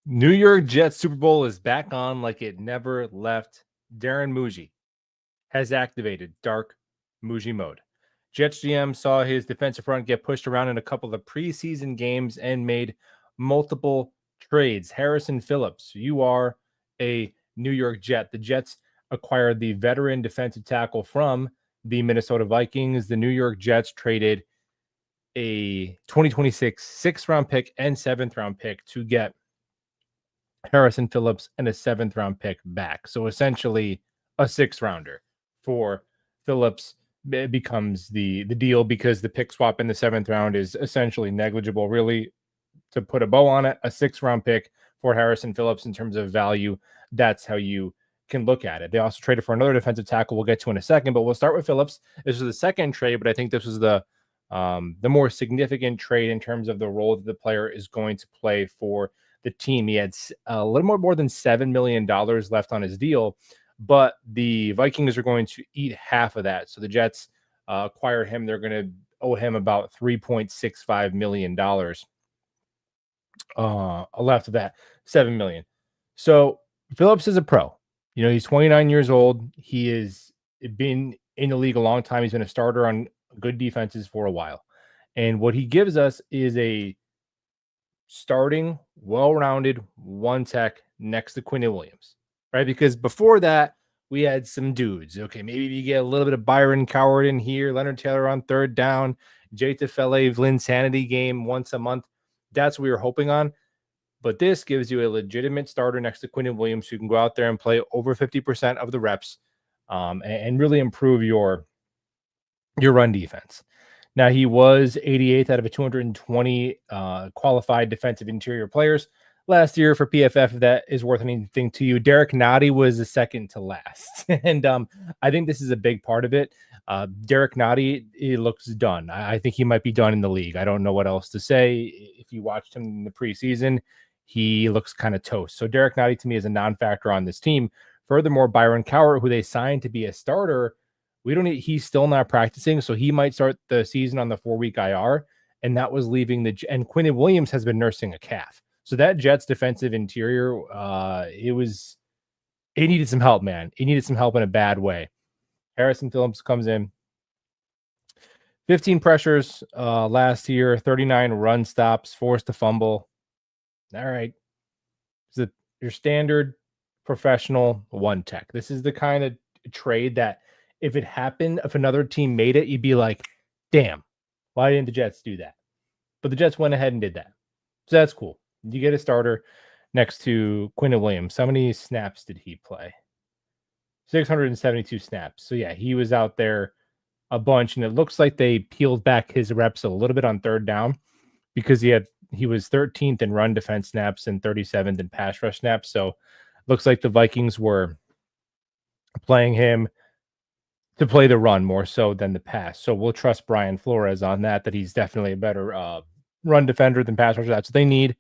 New York Jets Super Bowl is back on like it never left. Darren Mougey has activated dark Mougey mode. Jets GM saw his defensive front get pushed around in a couple of preseason games and made multiple trades. Harrison Phillips, you are a New York Jet. The Jets acquired the veteran defensive tackle from the Minnesota Vikings. The New York Jets traded a 2026 sixth-round pick and seventh-round pick to get Harrison Phillips and a seventh-round pick back. So essentially a sixth-rounder for Phillips. It becomes the deal because the pick swap in the seventh round is essentially negligible. Really, to put a bow on it, a sixth-round pick for Harrison Phillips in terms of value, that's how you can look at it. They also traded for another defensive tackle we'll get to in a second, but we'll start with Phillips. This was the second trade, but I think this was the more significant trade in terms of the role that the player is going to play for the team. He had a little more than $7 million left on his deal, but the Vikings are going to eat half of that. So the Jets acquire him. They're going to owe him about $3.65 million left of that $7 million. So Phillips is a pro. You know, he's 29 years old. He has been in the league a long time. He's been a starter on good defenses for a while. And what he gives us is a starting, well-rounded one tech next to Quinnen Williams, right? Because before that, we had some dudes. Okay, maybe you get a little bit of Byron Coward in here, Leonard Taylor on third down, Jay Tefele, Linsanity game once a month. That's what we were hoping on. But this gives you a legitimate starter next to Quinnen Williams who can go out there and play over 50% of the reps and really improve your run defense. Now, he was 88th out of a 220 qualified defensive interior players last year for PFF. If that is worth anything to you, Derek Nottie was the second to last. And I think this is a big part of it. Derek Nottie, he looks done. I think he might be done in the league. I don't know what else to say. If you watched him in the preseason, he looks kind of toast. So Derek Nottie to me is a non-factor on this team. Furthermore, Byron Cowart, who they signed to be a starter, he's still not practicing, so he might start the season on the 4-week IR, and that was leaving and Quinnen Williams has been nursing a calf. So that Jets defensive interior, it needed some help, man. It needed some help in a bad way. Harrison Phillips comes in, 15 pressures last year, 39 run stops, forced a fumble. All right. It's your standard professional one tech. This is the kind of trade that if it happened, if another team made it, you'd be like, damn, why didn't the Jets do that? But the Jets went ahead and did that. So that's cool. You get a starter next to Quinnen Williams. How many snaps did he play? 672 snaps. So yeah, he was out there a bunch, and it looks like they peeled back his reps a little bit on third down because he was 13th in run defense snaps and 37th in pass rush snaps. So looks like the Vikings were playing him to play the run more so than the pass. So we'll trust Brian Flores on that he's definitely a better run defender than pass rusher. That's what they need.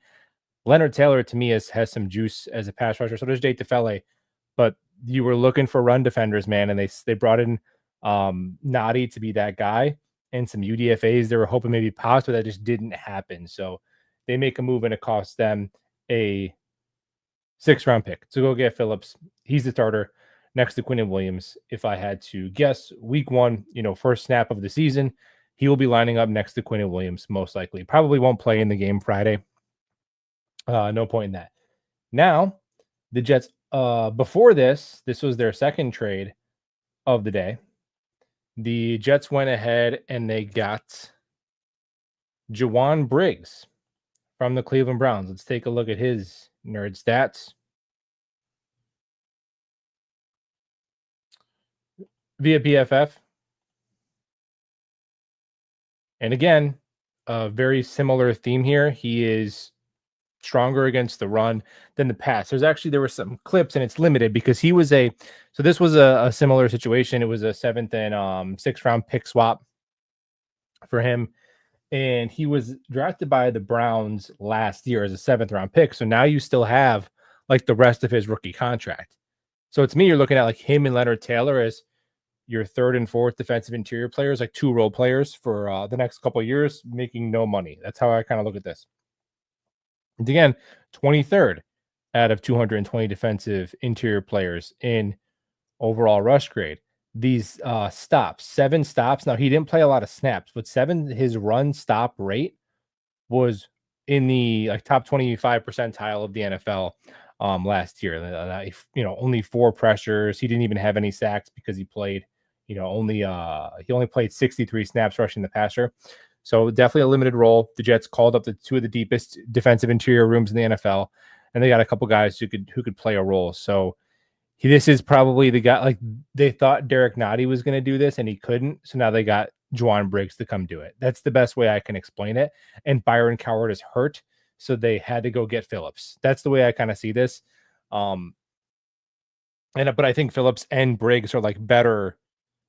Leonard Taylor, to me, has some juice as a pass rusher. So does Jay Tefele. But you were looking for run defenders, man, and they brought in Nottie to be that guy and some UDFAs. They were hoping maybe pops, but that just didn't happen. So they make a move, and it costs them a 6th-round pick to go get Phillips. He's the starter next to Quinnen Williams. If I had to guess, week 1, first snap of the season, he will be lining up next to Quinnen Williams, most likely. Probably won't play in the game Friday. No point in that. Now, the Jets, before this was their second trade of the day. The Jets went ahead and they got Jawan Briggs from the Cleveland Browns. Let's take a look at his nerd stats. Via PFF. And again, a very similar theme here. He is stronger against the run than the pass. There were some clips, and it's limited because this was a similar situation. It was a 7th and 6th round pick swap for him. And he was drafted by the Browns last year as a 7th round pick. So now you still have like the rest of his rookie contract. So to me, you're looking at like him and Leonard Taylor as your 3rd and 4th defensive interior players, like 2 role players for the next couple of years, making no money. That's how I kind of look at this. And again, 23rd out of 220 defensive interior players in overall rush grade. These stops, 7 stops. Now he didn't play a lot of snaps, but his run stop rate was in the like top 25 percentile of the NFL last year. Only 4 pressures. He didn't even have any sacks because he played, he only played 63 snaps rushing the passer. So definitely a limited role. The Jets called up the 2 of the deepest defensive interior rooms in the NFL, and they got a couple guys who could play a role. So this is probably the guy. Like, they thought Derek Nottie was going to do this and he couldn't. So now they got Juwan Briggs to come do it. That's the best way I can explain it. And Byron Coward is hurt, so they had to go get Phillips. That's the way I kind of see this. But I think Phillips and Briggs are like better.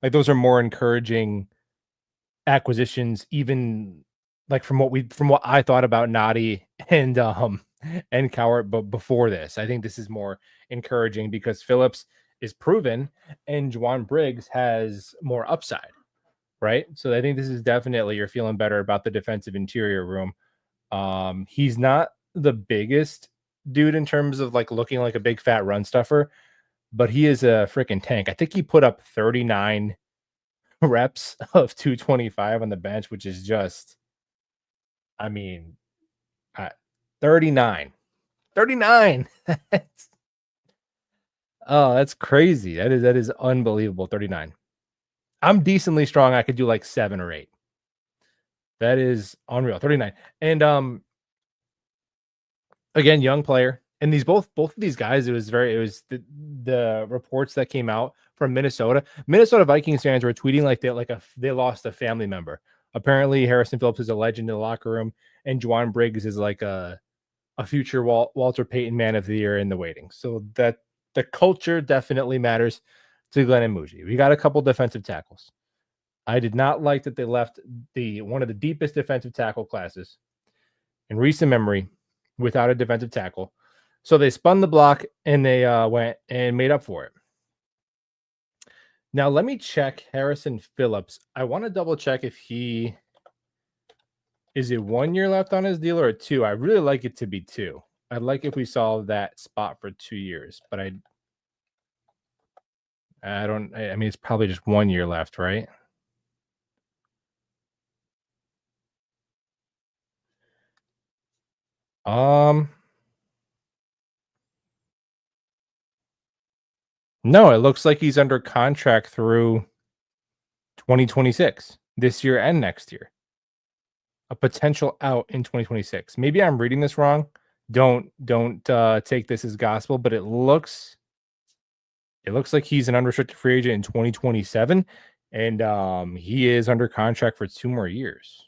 Like, those are more encouraging acquisitions, even like from what I thought about Nottie and Cowart, but before this. I think this is more encouraging because Phillips is proven and Juwan Briggs has more upside, right? So I think this is definitely, you're feeling better about the defensive interior room. He's not the biggest dude in terms of like looking like a big fat run stuffer, but he is a freaking tank. I think he put up 39 reps of 225 on the bench, which is just, I mean, 39. Oh, that's crazy. That is unbelievable. 39. I'm decently strong. I could do like 7 or 8. That is unreal. 39. And again, young player. And these both of these guys, it was the reports that came out from Minnesota. Minnesota Vikings fans were tweeting like they lost a family member. Apparently, Harrison Phillips is a legend in the locker room, and Juwan Briggs is like a future Walter Payton Man of the Year in the waiting. So that the culture definitely matters to Glenn and Mougey. We got a couple defensive tackles. I did not like that they left one of the deepest defensive tackle classes in recent memory without a defensive tackle. So they spun the block and they went and made up for it. Now let me check Harrison Phillips. I want to double check if is it 1 year left on his deal or 2? I really like it to be 2. I'd like if we saw that spot for 2 years, but I mean, it's probably just 1 year left, right? No, it looks like he's under contract through 2026, this year and next year. A potential out in 2026. Maybe I'm reading this wrong. Don't take this as gospel, but it looks like he's an unrestricted free agent in 2027, and he is under contract for 2 more years.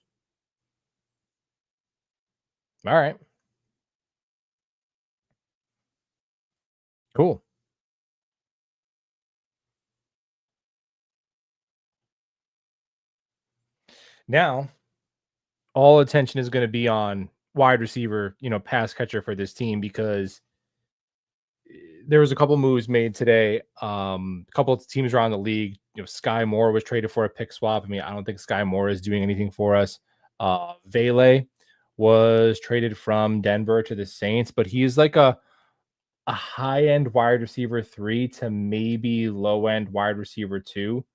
All right. Cool. Now, all attention is going to be on wide receiver, pass catcher for this team, because there was a couple moves made today. A couple of teams around the league. Sky Moore was traded for a pick swap. I mean, I don't think Sky Moore is doing anything for us. Vele was traded from Denver to the Saints, but he's like a high-end wide receiver 3 to maybe low-end wide receiver 2.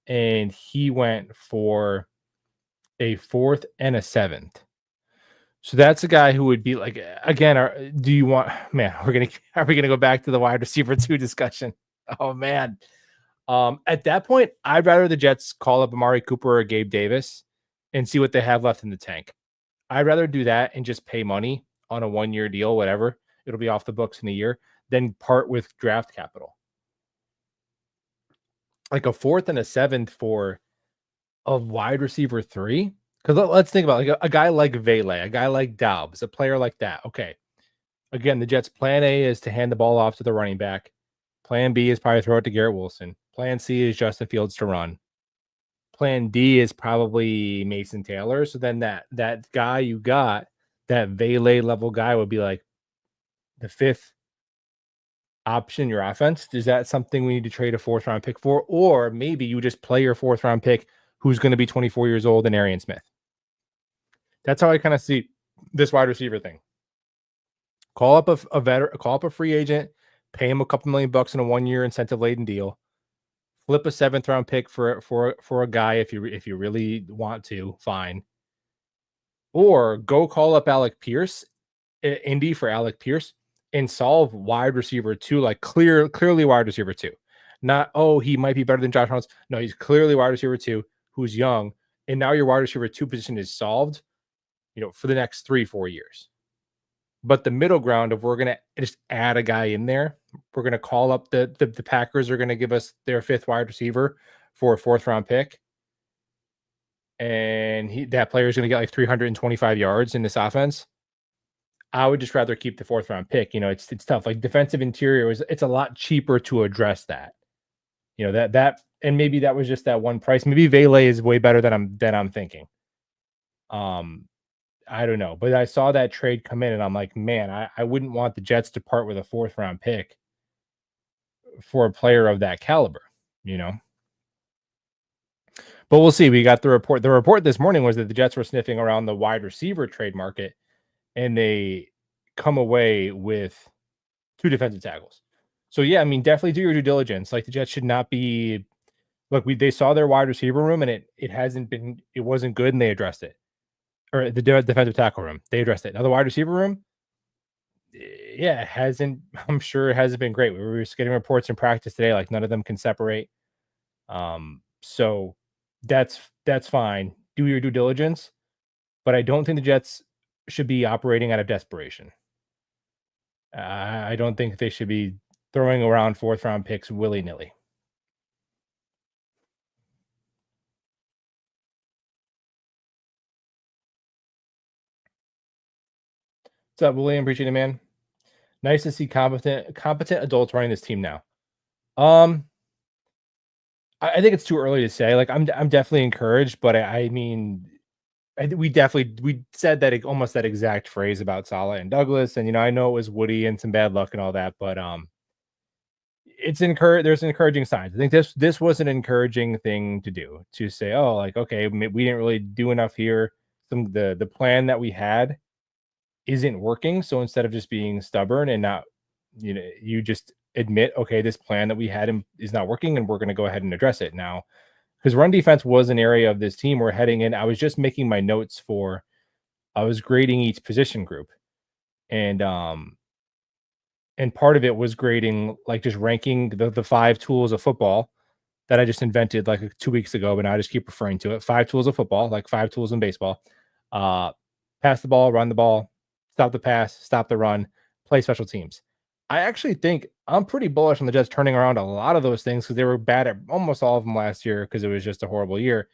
And he went for a 4th and a 7th. So that's a guy who would be like, again, do you want, man, are we gonna go back to the wide receiver 2 discussion? Oh man. At that point, I'd rather the Jets call up Amari Cooper or Gabe Davis and see what they have left in the tank. I'd rather do that and just pay money on a 1-year deal, whatever. It'll be off the books in a year, than part with draft capital. Like a 4th and a 7th for a wide receiver 3. Because let's think about like a guy like Vele, a guy like Dobbs, a player like that. Okay. Again, the Jets' plan A is to hand the ball off to the running back. Plan B is probably throw it to Garrett Wilson. Plan C is Justin Fields to run. Plan D is probably Mason Taylor. So then that guy you got, that Vele level guy, would be like the 5th option in your offense. Is that something we need to trade a 4th round pick for? Or maybe you just play your 4th round pick, who's going to be 24 years old, and Arian Smith. That's how I kind of see this wide receiver thing. call up a free agent, pay him a couple $1,000,000 in a 1-year incentive laden deal, flip a 7th round pick for a guy if you really want to, fine. Or go call up Alec Pierce, Indy for Alec Pierce, and solve wide receiver 2, like clearly wide receiver 2. Not, oh, he might be better than Josh Reynolds. No, he's clearly wide receiver 2 who's young, and now your wide receiver 2 position is solved, for the next 3-4 years. But the middle ground of we're gonna just add a guy in there. We're gonna call up the Packers are gonna give us their 5th wide receiver for a 4th round pick, and that player is gonna get like 325 yards in this offense. I would just rather keep the 4th round pick. It's tough. Like defensive interior it's a lot cheaper to address that. And maybe that was just that one price. Maybe Vele is way better than I'm thinking. I don't know, but I saw that trade come in and I'm like, man, I wouldn't want the Jets to part with a 4th round pick for a player of that caliber, But we'll see. We got the report. The report this morning was that the Jets were sniffing around the wide receiver trade market and they come away with 2 defensive tackles. So yeah, I mean, definitely do your due diligence. Like the Jets should not be. Look, they saw their wide receiver room and it wasn't good, and they addressed it. Or the defensive tackle room, they addressed it. Now the wide receiver room, yeah, it hasn't. I'm sure it hasn't been great. We were just getting reports in practice today, like none of them can separate. So that's fine. Do your due diligence, but I don't think the Jets should be operating out of desperation. I don't think they should be throwing around 4th round picks willy nilly. What's up, William? Appreciate it, man. Nice to see competent adults running this team now. I think it's too early to say. Like I'm definitely encouraged, but I mean, we said that almost that exact phrase about Saleh and Douglas, and I know it was Woody and some bad luck and all that, but it's there's encouraging signs. I think this was an encouraging thing to do, to say, oh, like, okay, we didn't really do enough here. The plan that we had isn't working. So instead of just being stubborn and not, you just admit, okay, this plan that we had is not working, and we're going to go ahead and address it now. Because run defense was an area of this team we're heading in. I was just making my notes I was grading each position group, and part of it was grading, like just ranking the 5 tools of football that I just invented like 2 weeks ago, but now I just keep referring to it. 5 tools of football, like 5 tools in baseball. Pass the ball, run the ball, stop the pass, stop the run, play special teams. I actually think I'm pretty bullish on the Jets turning around a lot of those things because they were bad at almost all of them last year because it was just a horrible year.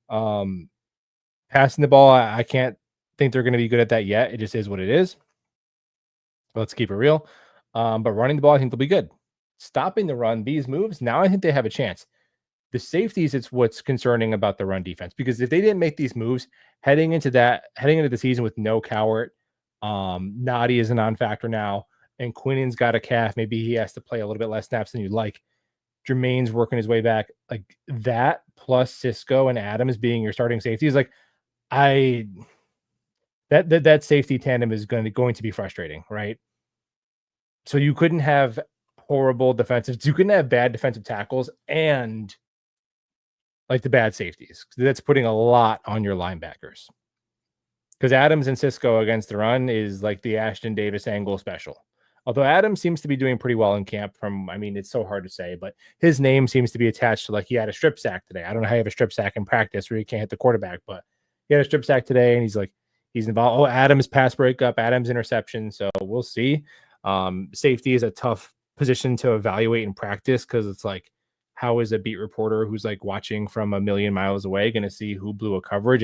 Passing the ball, I can't think they're going to be good at that yet. It just is what it is. Let's keep it real. But running the ball, I think they'll be good. Stopping the run, these moves, now I think they have a chance. The safeties, it's what's concerning about the run defense, because if they didn't make these moves heading into the season with no Cowart, Noddy is a non-factor now, and Quinnen's got a calf. Maybe he has to play a little bit less snaps than you'd like. Jermaine's working his way back. Like that, plus Cisco and Adams being your starting safeties, like that safety tandem is going to be frustrating, right? So you couldn't have horrible defensive. You couldn't have bad defensive tackles and like the bad safeties. That's putting a lot on your linebackers. Because Adams and Cisco against the run is like the Ashton Davis angle special. Although Adams seems to be doing pretty well in camp it's so hard to say, but his name seems to be attached to, like, he had a strip sack today. I don't know how you have a strip sack in practice where you can't hit the quarterback, but he had a strip sack today and he's involved. Oh, Adams pass breakup, Adams interception. So we'll see. Safety is a tough position to evaluate in practice because it's like, how is a beat reporter who's like watching from a million miles away going to see who blew a coverage?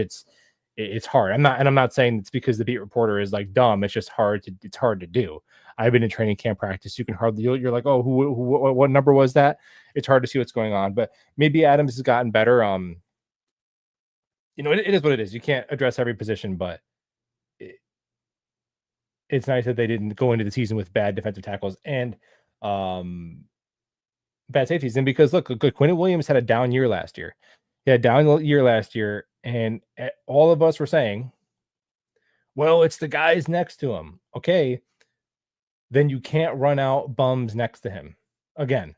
It's hard. I'm not saying it's because the beat reporter is like dumb. It's just hard to do. I've been in training camp practice. You can hardly, you're like, oh, what number was that? It's hard to see what's going on, but maybe Adams has gotten better. It is what it is. You can't address every position, but it's nice that they didn't go into the season with bad defensive tackles and bad safeties. And because look, Quinnen Williams had a down year last year. He had a down year last year, and all of us were saying, well, it's the guys next to him. Okay, then you can't run out bums next to him again,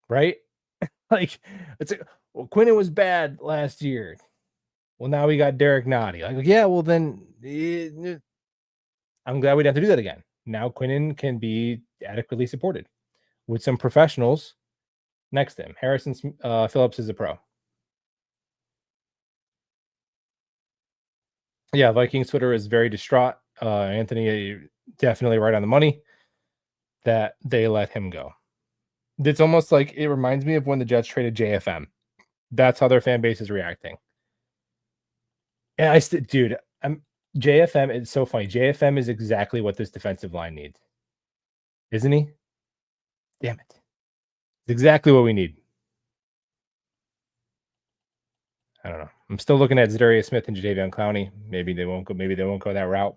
right? Like, it's like, well, Quinnen was bad last year. Well, now we got Derek Nottie. Like, yeah, well then I'm glad we didn't have to do that again. Now Quinnen can be adequately supported with some professionals next to him. Harrison Phillips is a pro. Yeah, Vikings Twitter is very distraught. Anthony, definitely right on the money that they let him go. It's almost like it reminds me of when the Jets traded JFM. That's how their fan base is reacting. And dude, JFM. It's so funny. JFM is exactly what this defensive line needs, isn't he? Damn it! It's exactly what we need. I don't know. I'm still looking at Zadarius Smith and Jadeveon Clowney. Maybe they won't go. Maybe they won't go that route.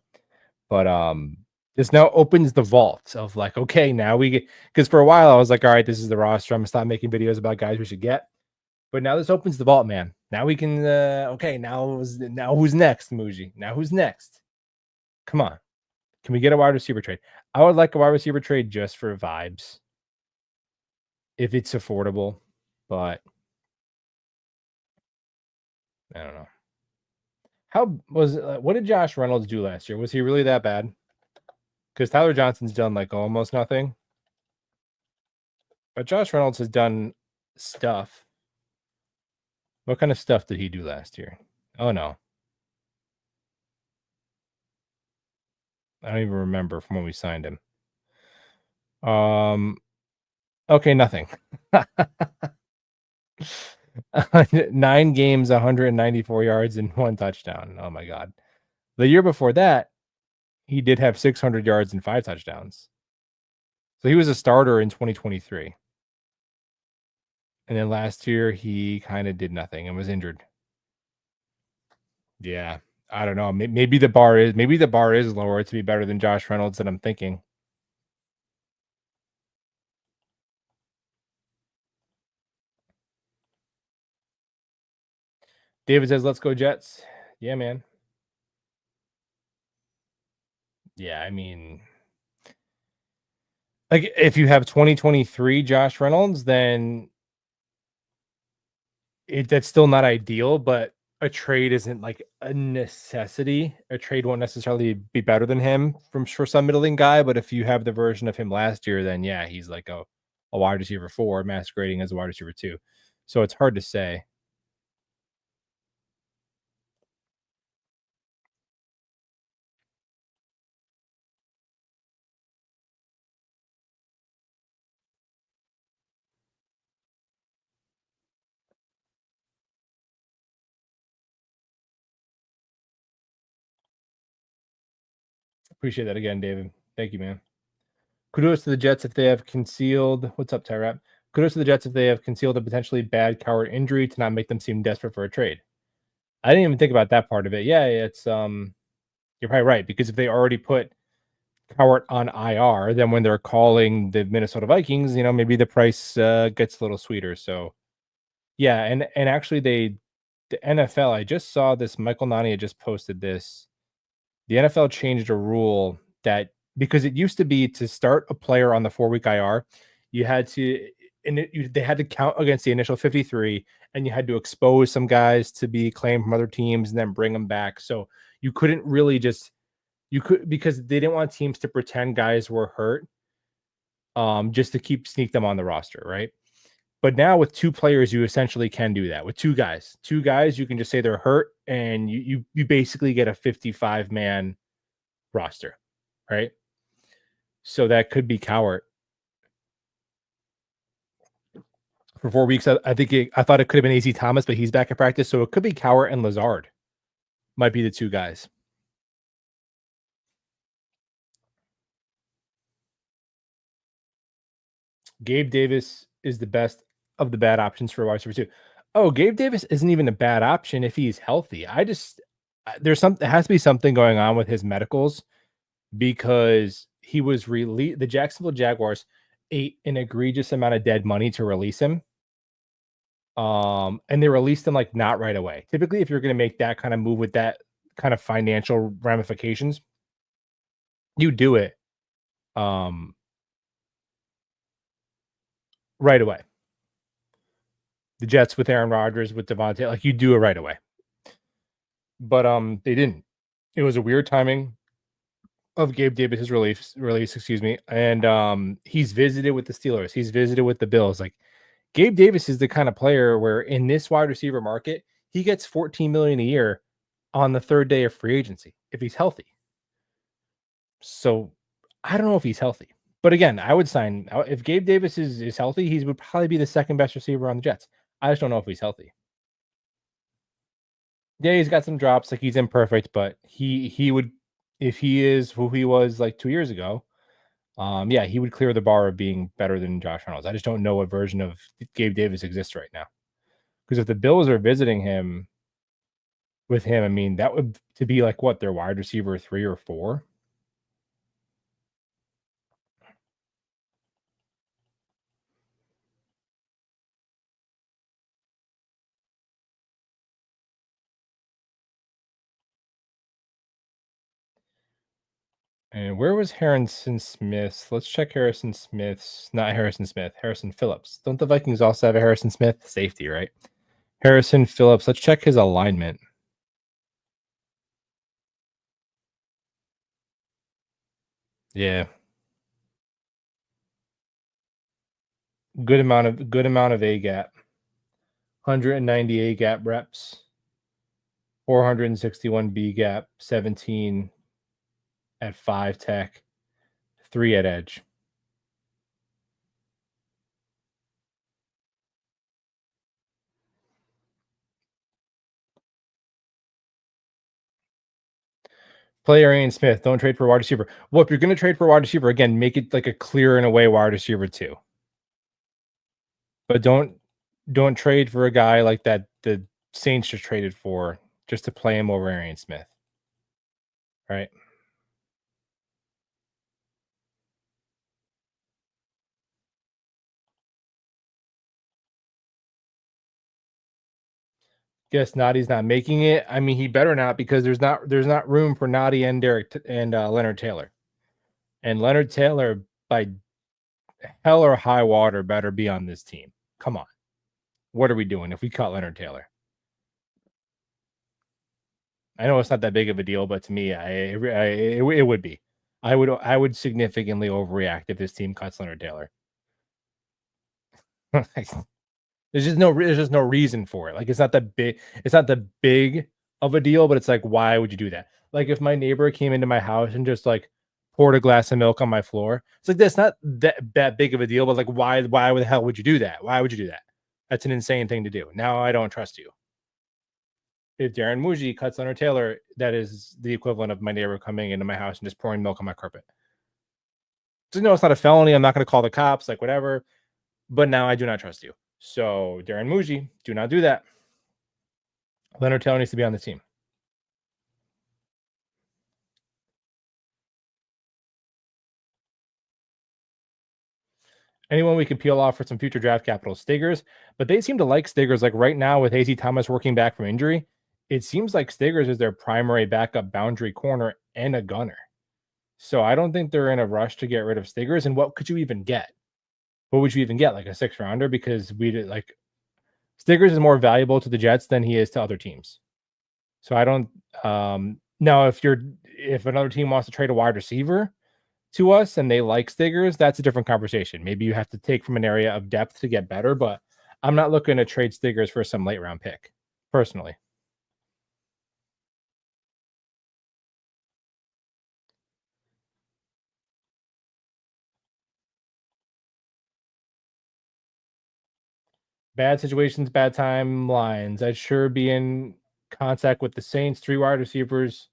But this now opens the vault of like, okay, now we get, because for a while I was like, all right, this is the roster. I'm gonna stop making videos about guys we should get. But now this opens the vault, man. Now we can. Okay, now who's next, Mougey? Now who's next? Come on, can we get a wide receiver trade? I would like a wide receiver trade just for vibes, if it's affordable. But I don't know. How was what did Josh Reynolds do last year? Was he really that bad? Because Tyler Johnson's done like almost nothing, but Josh Reynolds has done stuff. What kind of stuff did he do last year? Oh no, I don't even remember from when we signed him. Okay, nothing. 9 games, 194 yards, and 1 touchdown. Oh my god. The year before that, he did have 600 yards and 5 touchdowns. So he was a starter in 2023. And then last year he kind of did nothing and was injured. Yeah. I don't know. Maybe the bar is lower to be better than Josh Reynolds than I'm thinking. David says, let's go Jets. Yeah, man. Yeah, I mean, like if you have 2023 Josh Reynolds, then that's still not ideal, but a trade isn't like a necessity. A trade won't necessarily be better than him for some middling guy, but if you have the version of him last year, then yeah, he's like a wide receiver 4 masquerading as a wide receiver 2. So it's hard to say. Appreciate that again, David. Thank you, man. Kudos to the Jets if they have concealed. What's up, Tyrap? Kudos to the Jets if they have concealed a potentially bad Coward injury to not make them seem desperate for a trade. I didn't even think about that part of it. Yeah, it's you're probably right, because if they already put Cowart on IR, then when they're calling the Minnesota Vikings, maybe the price gets a little sweeter. So yeah, and actually the NFL, I just saw this. Michael Nani had just posted this. The NFL changed a rule that, because it used to be to start a player on the 4-week IR, you had to, they had to count against the initial 53, and you had to expose some guys to be claimed from other teams and then bring them back. So you couldn't really just, because they didn't want teams to pretend guys were hurt, just to sneak them on the roster, right? But now with 2 players, you essentially can do that. With 2 guys, you can just say they're hurt, and you basically get a 55-man roster, right? So that could be Cowart for 4 weeks. I thought it could have been AC Thomas, but he's back at practice, so it could be Cowart and Lazard. Might be the 2 guys. Gabe Davis is the best of the bad options for wide receiver 2. Oh, Gabe Davis isn't even a bad option if he's healthy. There has to be something going on with his medicals, because he was released. The Jacksonville Jaguars ate an egregious amount of dead money to release him. And they released him like not right away. Typically, if you're going to make that kind of move with that kind of financial ramifications, you do it um, right away. The Jets with Aaron Rodgers, with Devontae, like, you do it right away. But, they didn't. It was a weird timing of Gabe Davis's release, excuse me, and, he's visited with the Steelers, he's visited with the Bills, like, Gabe Davis is the kind of player where in this wide receiver market, he gets 14 million a year on the 3rd day of free agency if he's healthy. So, I don't know if he's healthy. But again, I would sign if Gabe Davis is healthy, he would probably be the 2nd best receiver on the Jets. I just don't know if he's healthy. Yeah, he's got some drops, like, he's imperfect, but he would, if he is who he was, like, 2 years ago, yeah, he would clear the bar of being better than Josh Reynolds. I just don't know what version of Gabe Davis exists right now. Because if the Bills are visiting him with him, I mean, that would to be like what, their wide receiver 3 or 4? And where was Harrison Smith? Let's check Harrison Smith's, not Harrison Smith, Harrison Phillips. Don't the Vikings also have a Harrison Smith? Safety, right? Harrison Phillips. Let's check his alignment. Yeah. Good amount of A gap. 190 A gap reps, 461 B gap, 17 at 5 tech, 3 at edge. Play Arian Smith. Don't trade for a wide receiver. Well, if you're going to trade for a wide receiver, again, make it like a clear and away wide receiver too. But don't trade for a guy like that the Saints just traded for just to play him over Arian Smith. Right? Guess Nadi's not making it. I mean, he better not, because there's not room for Nadi and Derek and Leonard Taylor. And Leonard Taylor, by hell or high water, better be on this team. Come on. What are we doing if we cut Leonard Taylor? I know it's not that big of a deal, but to me, it would be. I would significantly overreact if this team cuts Leonard Taylor. There's just no reason for it. Like, it's not that big. It's not that big of a deal, but it's like, why would you do that? Like, if my neighbor came into my house and just like poured a glass of milk on my floor, it's like, that's not that big of a deal. But like, why the hell would you do that? Why would you do that? That's an insane thing to do. Now I don't trust you. If Darren Mougey cuts Leonard Taylor, that is the equivalent of my neighbor coming into my house and just pouring milk on my carpet. So no, it's not a felony. I'm not going to call the cops, like, whatever. But now I do not trust you. So Darren Mougey, do not do that. Leonard Taylor needs to be on the team. Anyone we could peel off for some future draft capital? Stiggers, but they seem to like Stiggers. Like right now with AC Thomas working back from injury, it seems like Stiggers is their primary backup boundary corner and a gunner. So I don't think they're in a rush to get rid of Stiggers. And what could you even get? What would you even get? Like a 6th rounder? Because we did, like, Stiggers is more valuable to the Jets than he is to other teams. So I don't. Now, if another team wants to trade a wide receiver to us and they like Stiggers, that's a different conversation. Maybe you have to take from an area of depth to get better, but I'm not looking to trade Stiggers for some late round pick, personally. Bad situations, bad timelines. I'd sure be in contact with the Saints, 3 wide receivers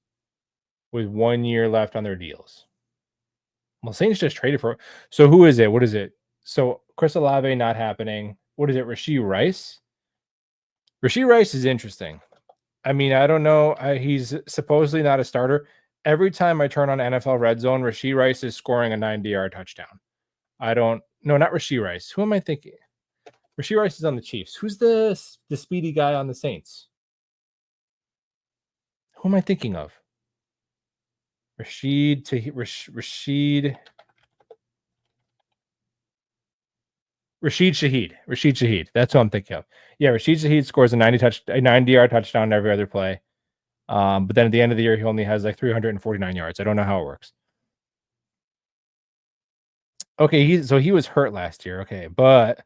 with 1 year left on their deals. Well, Saints just traded for. So who is it? What is it? So Chris Olave not happening. What is it? Rashee Rice? Rashee Rice is interesting. I mean, I don't know. He's supposedly not a starter. Every time I turn on NFL Red Zone, Rashee Rice is scoring a 90-yard touchdown. I don't. No, not Rashee Rice. Who am I thinking? Rashee Rice is on the Chiefs. Who's the speedy guy on the Saints? Who am I thinking of? Rashid. Rashid Shaheed. That's what I'm thinking of. Yeah, Rashid Shaheed scores a 90-yard touchdown every other play. But then at the end of the year, he only has like 349 yards. I don't know how it works. Okay, he was hurt last year. Okay, but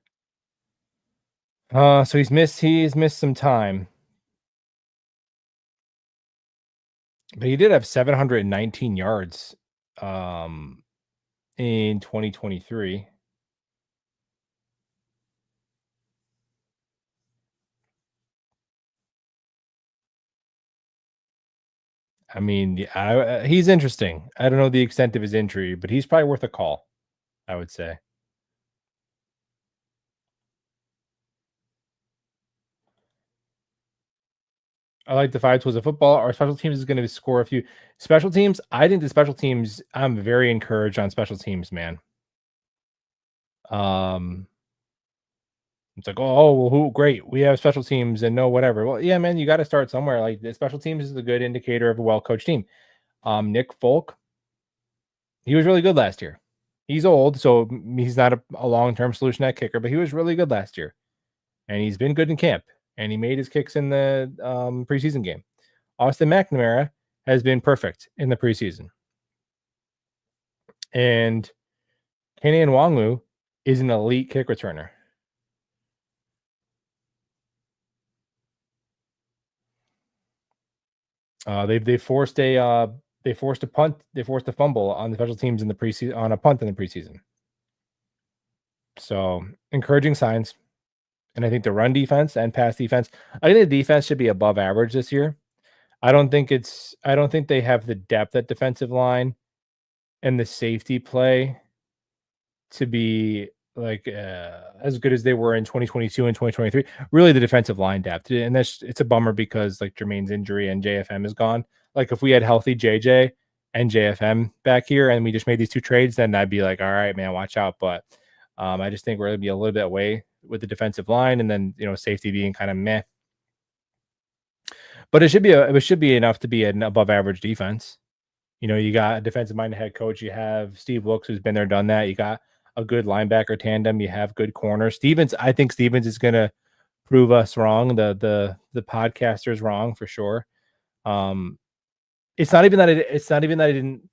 so he's missed some time. But he did have 719 yards um in 2023. I mean, yeah, he's interesting. I don't know the extent of his injury, but he's probably worth a call, I would say. I like the five tools of football. Our special teams is going to score a few special teams. I think the special teams. I'm very encouraged on special teams, man. Um, it's like, oh, well, who? Great, we have special teams and no whatever. Well, yeah, man, you got to start somewhere. Like the special teams is a good indicator of a well coached team. Nick Folk, he was really good last year. He's old, so he's not a long term solution at kicker, but he was really good last year, and he's been good in camp, and he made his kicks in the preseason game. Austin McNamara has been perfect in the preseason. And Kenny Nwangwu is an elite kick returner. They forced a punt, they forced a fumble on the special teams in the preseason on a punt in the preseason. So encouraging signs. And I think the run defense and pass defense, I think the defense should be above average this year. I don't think they have the depth at defensive line and the safety play to be like as good as they were in 2022 and 2023. Really, the defensive line depth, and it's a bummer because like Jermaine's injury and JFM is gone. Like if we had healthy JJ and JFM back here, and we just made these two trades, then I'd be like, all right, man, watch out. But I just think we're gonna be a little bit away with the defensive line, and then safety being kind of meh. But it should be enough to be an above average defense. You got a defensive minded head coach. You have Steve Wilkes, who's been there, done that. You got a good linebacker tandem. You have good corners. I think Stevens is going to prove us wrong. The podcasters wrong for sure. It's not even that I didn't.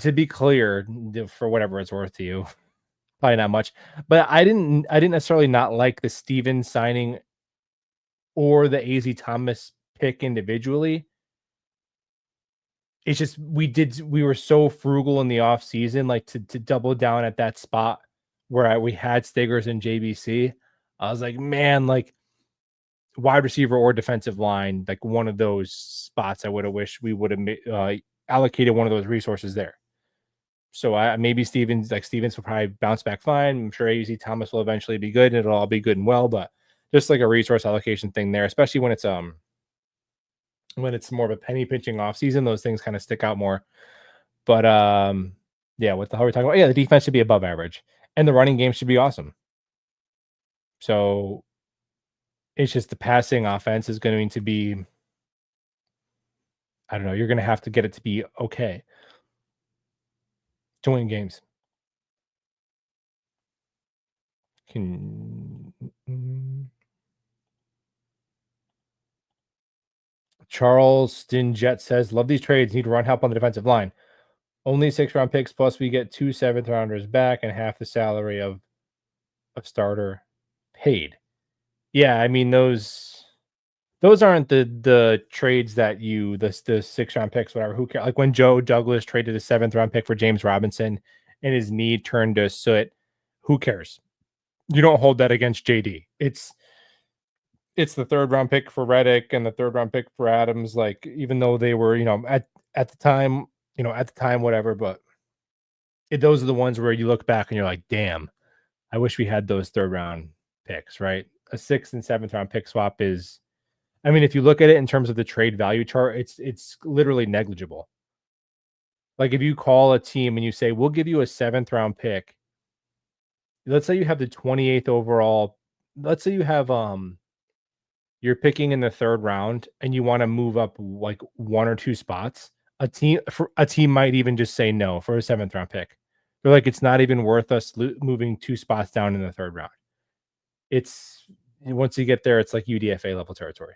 To be clear, for whatever it's worth to you, probably not much. But I didn't necessarily not like the Stevens signing or the AZ Thomas pick individually. It's just we were so frugal in the off season, like to double down at that spot where we had Stiggers and JBC. I was like, man, like wide receiver or defensive line, like one of those spots. I would have wished we would have allocated one of those resources there. So maybe Stevens will probably bounce back fine. I'm sure AZ Thomas will eventually be good, and it'll all be good and well. But just like a resource allocation thing there, especially when it's more of a penny pinching off season, those things kind of stick out more. But yeah, what the hell are we talking about? Yeah, the defense should be above average, and the running game should be awesome. So it's just the passing offense is going to be, I don't know, you're going to have to get it to be okay to win games. Charleston Jet says, love these trades. Need run help on the defensive line. Only 6-round picks, plus we get 2 7th-rounders back and half the salary of a starter paid. Yeah, I mean those aren't the trades that the 6-round picks, whatever. Who cares? Like when Joe Douglas traded a 7th-round pick for James Robinson and his knee turned to soot. Who cares? You don't hold that against JD. It's the 3rd-round pick for Reddick and the 3rd-round pick for Adams. Like even though they were, at the time, whatever. But those are the ones where you look back and you're like, damn, I wish we had those 3rd-round picks, right? A 6th and 7th-round pick swap is, I mean, if you look at it in terms of the trade value chart, it's literally negligible. Like if you call a team and you say, we'll give you a 7th-round pick. Let's say you have the 28th overall. Let's say you have you're picking in the 3rd round and you want to move up like 1 or 2 spots. A team might even just say no for a 7th-round pick. They're like, it's not even worth us moving 2 spots down in the 3rd round. It's once you get there, it's like UDFA level territory.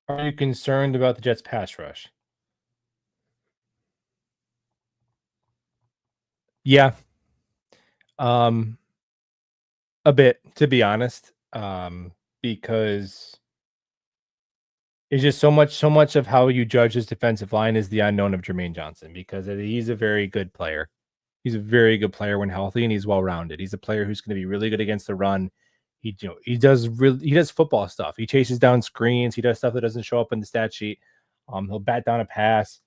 Are you concerned about the Jets pass rush? Yeah, um, a bit, to be honest, because it's just so much of how you judge his defensive line is the unknown of Jermaine Johnson because he's a very good player. He's a very good player when healthy, and he's well-rounded. He's a player who's gonna be really good against the run. He does football stuff. He chases down screens. He does stuff that doesn't show up in the stat sheet. He'll bat down a pass.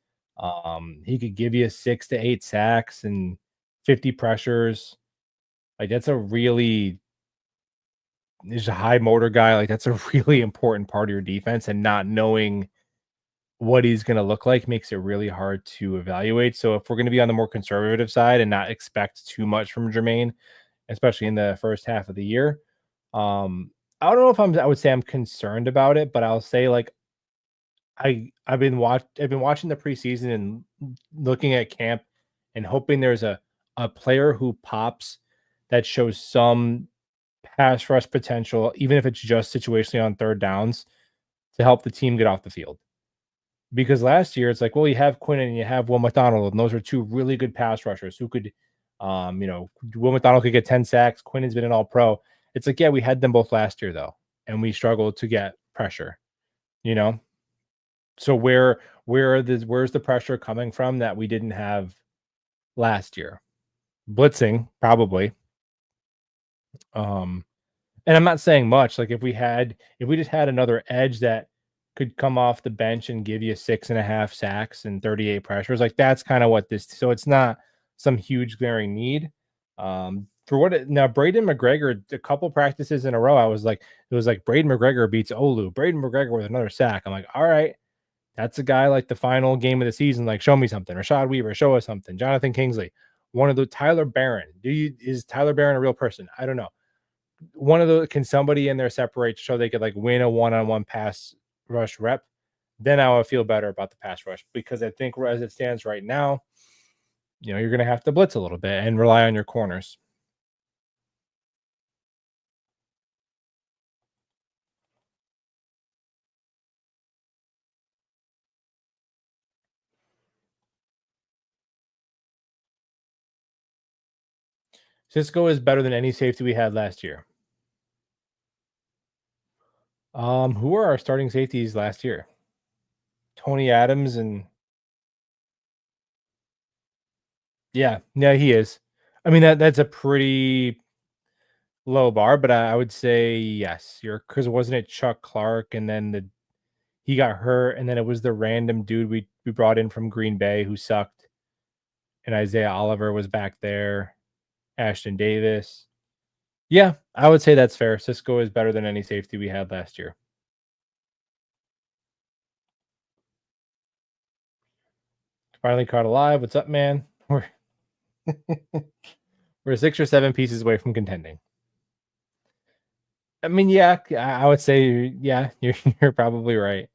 He could give you 6 to 8 sacks and 50 pressures. Like, that's a really he's a high motor guy. Like, that's a really important part of your defense, and not knowing what he's gonna look like makes it really hard to evaluate. So if we're gonna be on the more conservative side and not expect too much from Jermaine, especially in the first half of the year, I don't know if I would say I'm concerned about it, but I'll say like I've been watching the preseason and looking at camp and hoping there's a player who pops that shows some pass rush potential, even if it's just situationally on 3rd downs, to help the team get off the field. Because last year it's like, well, you have Quinn and you have Will McDonald, and those are 2 really good pass rushers who could, Will McDonald could get 10 sacks. Quinn has been an All-Pro. It's like, yeah, we had them both last year though, and we struggled to get pressure. You know, so where's the pressure coming from that we didn't have last year? Blitzing, probably. Um, And I'm not saying much. Like if we just had another edge that could come off the bench and give you 6.5 sacks and 38 pressures, like that's kind of what this. So it's not some huge glaring need. For what it, now, Braden McGregor, a couple practices in a row, it was like Braden McGregor beats Olu. Braden McGregor with another sack. I'm like, all right, that's a guy like the final game of the season. Like, show me something. Rashad Weaver, show us something. Jonathan Kingsley, one of the Tyler Barron. Is Tyler Barron a real person? I don't know. One of the can somebody in there separate so they could like win a one-on-one pass rush rep, then I would feel better about the pass rush, because I think as it stands right now, you're going to have to blitz a little bit and rely on your corners. Cisco is better than any safety we had last year. Who were our starting safeties last year? Tony Adams and yeah, he is. I mean that's a pretty low bar, but I would say yes. You're because wasn't it Chuck Clark, and then he got hurt, and then it was the random dude we brought in from Green Bay who sucked, and Isaiah Oliver was back there, Ashton Davis. Yeah, I would say that's fair. Cisco is better than any safety we had last year. Finally caught alive. What's up, man? We're 6 or 7 pieces away from contending. I mean, yeah, I would say, yeah, you're probably right.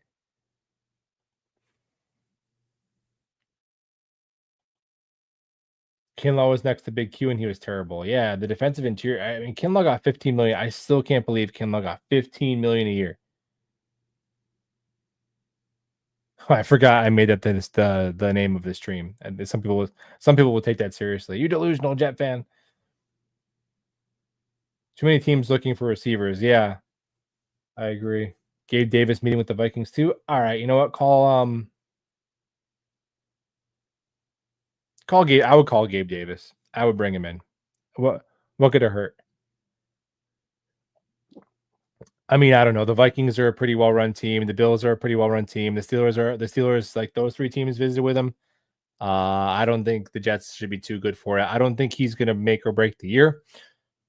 Kinlaw was next to Big Q, and he was terrible. Yeah, the defensive interior. I mean, Kinlaw got 15 million. I still can't believe Kinlaw got 15 million a year. I forgot I made that the name of the stream, and some people will take that seriously. You delusional Jet fan. Too many teams looking for receivers. Yeah, I agree. Gabe Davis meeting with the Vikings too. All right, you know what? Call Gabe. I would call Gabe Davis. I would bring him in. What could it hurt? I mean, I don't know. The Vikings are a pretty well run team. The Bills are a pretty well run team. The Steelers, like those 3 teams visited with him. I don't think the Jets should be too good for it. I don't think he's gonna make or break the year,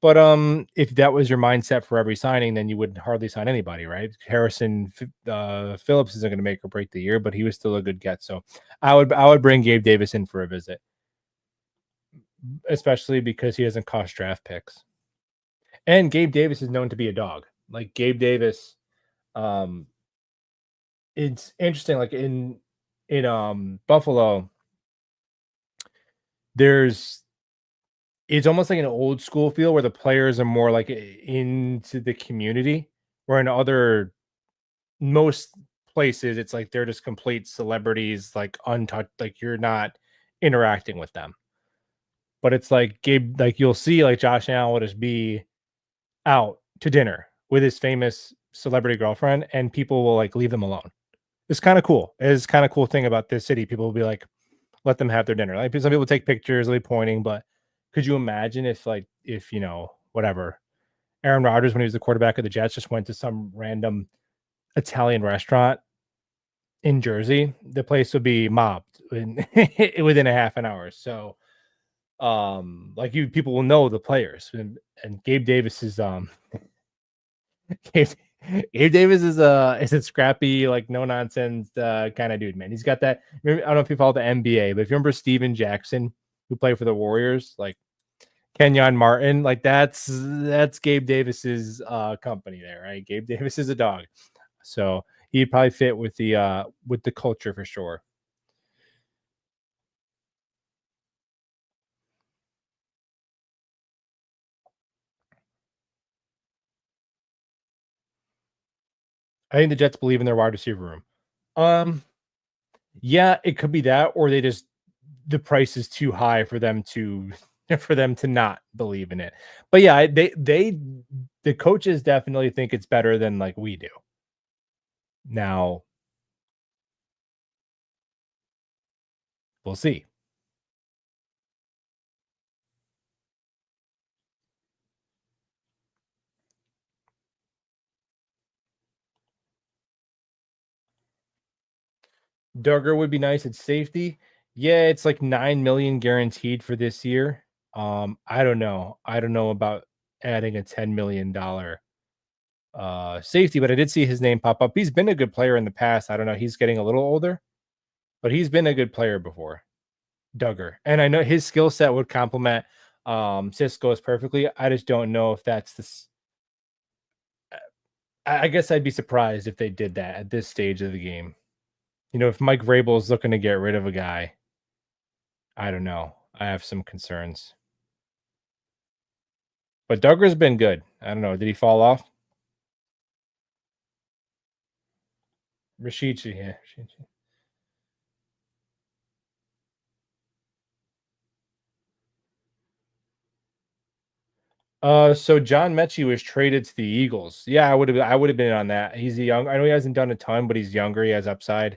But if that was your mindset for every signing, then you would hardly sign anybody, right? Phillips isn't going to make or break the year, but he was still a good get. So I would bring Gabe Davis in for a visit, especially because he doesn't cost draft picks. And Gabe Davis is known to be a dog. Like Gabe Davis, um, it's interesting. Like in Buffalo, there's it's almost like an old school feel where the players are more like into the community, where in other most places it's like they're just complete celebrities, like untouched, like you're not interacting with them. But it's like Gabe, like you'll see like Josh Allen will just be out to dinner with his famous celebrity girlfriend, and people will like leave them alone. It's kind of cool. It's kind of cool thing about this city. People will be like, let them have their dinner. Like some people take pictures, they'll be pointing, but could you imagine if whatever Aaron Rodgers when he was the quarterback of the Jets just went to some random Italian restaurant in Jersey, the place would be mobbed within a half an hour. So like people will know the players, and Gabe Davis is Gabe, Gabe Davis is a scrappy, like no nonsense kind of dude, man. He's got that. I don't know if you follow the NBA, but if you remember Steven Jackson, who played for the Warriors, like Kenyon Martin, like that's Gabe Davis's company there, right? Gabe Davis is a dog, so he'd probably fit with the culture for sure. I think the Jets believe in their wide receiver room. Um, yeah, it could be that, or the price is too high for them to not believe in it. But yeah, the coaches definitely think it's better than like we do. Now we'll see. Duggar would be nice at safety. Yeah, it's like 9 million guaranteed for this year. I don't know. I don't know about adding a $10 million safety, but I did see his name pop up. He's been a good player in the past. I don't know. He's getting a little older, but he's been a good player before. Duggar. And I know his skill set would complement Cisco's perfectly. I just don't know if that's this. I guess I'd be surprised if they did that at this stage of the game. If Mike Vrabel is looking to get rid of a guy, I don't know. I have some concerns. But Duggar's been good. I don't know. Did he fall off? Rashichi, yeah. Rashichi. So John Mechie was traded to the Eagles. Yeah, I would have been on that. He's a young. I know he hasn't done a ton, but he's younger. He has upside.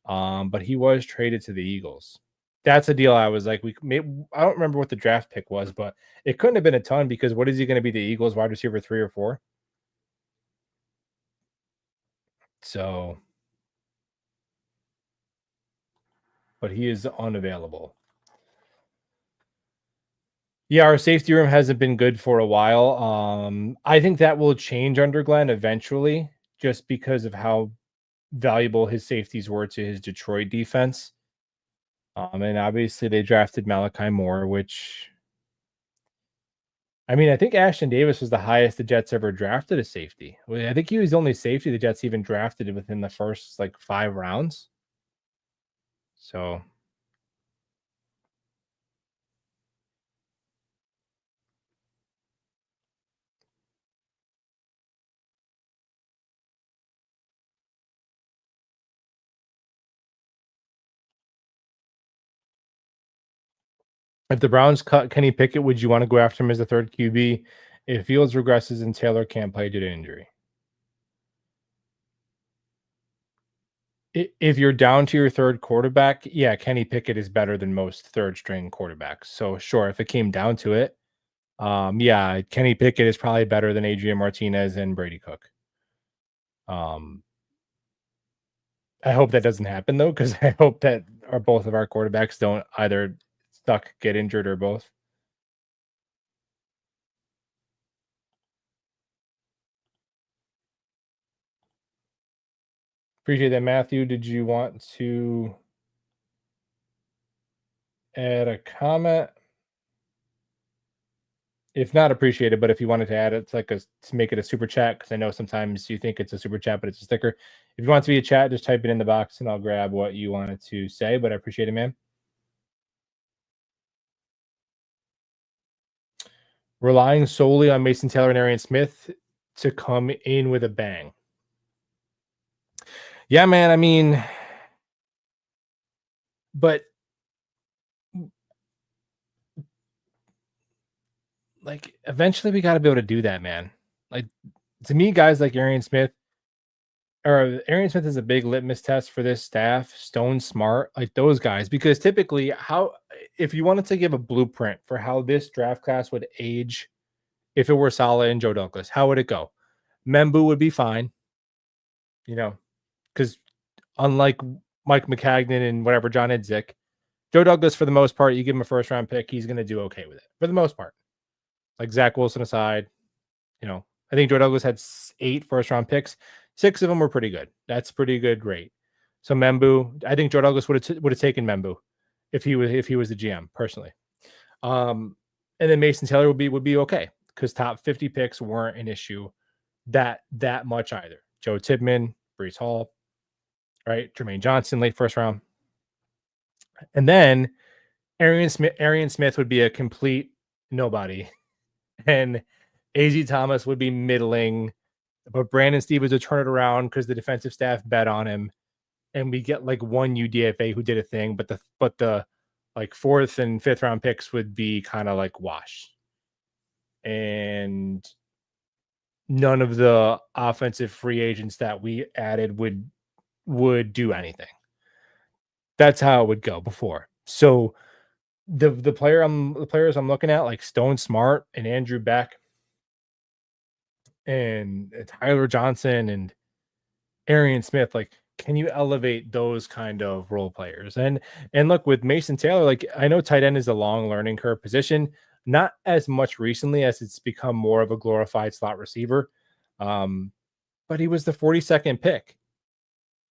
But he was traded to the Eagles. That's a deal. I was like, I don't remember what the draft pick was, but it couldn't have been a ton because what is he going to be? The Eagles wide receiver 3 or 4. So, but he is unavailable. Yeah, our safety room hasn't been good for a while. I think that will change under Glenn eventually, just because of how valuable his safeties were to his Detroit defense. And obviously they drafted Malachi Moore, which I mean, I think Ashton Davis was the highest the Jets ever drafted a safety. I think he was the only safety the Jets even drafted within the first like 5 rounds. So if the Browns cut Kenny Pickett, would you want to go after him as a third QB if Fields regresses and Taylor can't play due to injury? If you're down to your third quarterback, yeah, Kenny Pickett is better than most third string quarterbacks. So sure, if it came down to it, yeah, Kenny Pickett is probably better than Adrian Martinez and Brady Cook. Um, I hope that doesn't happen though, because I hope that both of our quarterbacks don't either get injured, or both. Appreciate that, Matthew. Did you want to add a comment? If not, appreciate it. But if you wanted to add it, to make it a super chat, because I know sometimes you think it's a super chat, but it's a sticker. If you want it to be a chat, just type it in the box and I'll grab what you wanted to say. But I appreciate it, man. Relying solely on Mason Taylor and Arian Smith to come in with a bang. Yeah, man. I mean, but like eventually we got to be able to do that, man. Like to me, guys like Arian Smith is a big litmus test for this staff. Stone Smart, like those guys, because typically, if you wanted to give a blueprint for how this draft class would age, if it were Saleh and Joe Douglas, how would it go? Membu would be fine, you know, because unlike Mike McCagnon and whatever John Idzik, Joe Douglas, for the most part, you give him a first round pick, he's going to do okay with it for the most part. Like Zach Wilson aside, I think Joe Douglas had 8 first round picks. 6 of them were pretty good. That's pretty good rate. So Membu, I think Joe Douglas would have taken Membu if he was the GM personally. And then Mason Taylor would be okay because top 50 picks weren't an issue that much either. Joe Tidman, Brees Hall, right? Jermaine Johnson, late first round. And then Arian Smith would be a complete nobody. And AZ Thomas would be middling, but Brandon Stevens would turn it around because the defensive staff bet on him. And we get like one UDFA who did a thing, but the like 4th and 5th round picks would be kind of like wash. And none of the offensive free agents that we added would do anything. That's how it would go before. So the players I'm looking at, like Stone Smart and Andrew Beck and Tyler Johnson and Arian Smith, like, can you elevate those kind of role players? And look, with Mason Taylor, like, I know tight end is a long learning curve position, not as much recently as it's become more of a glorified slot receiver. But he was the 42nd pick.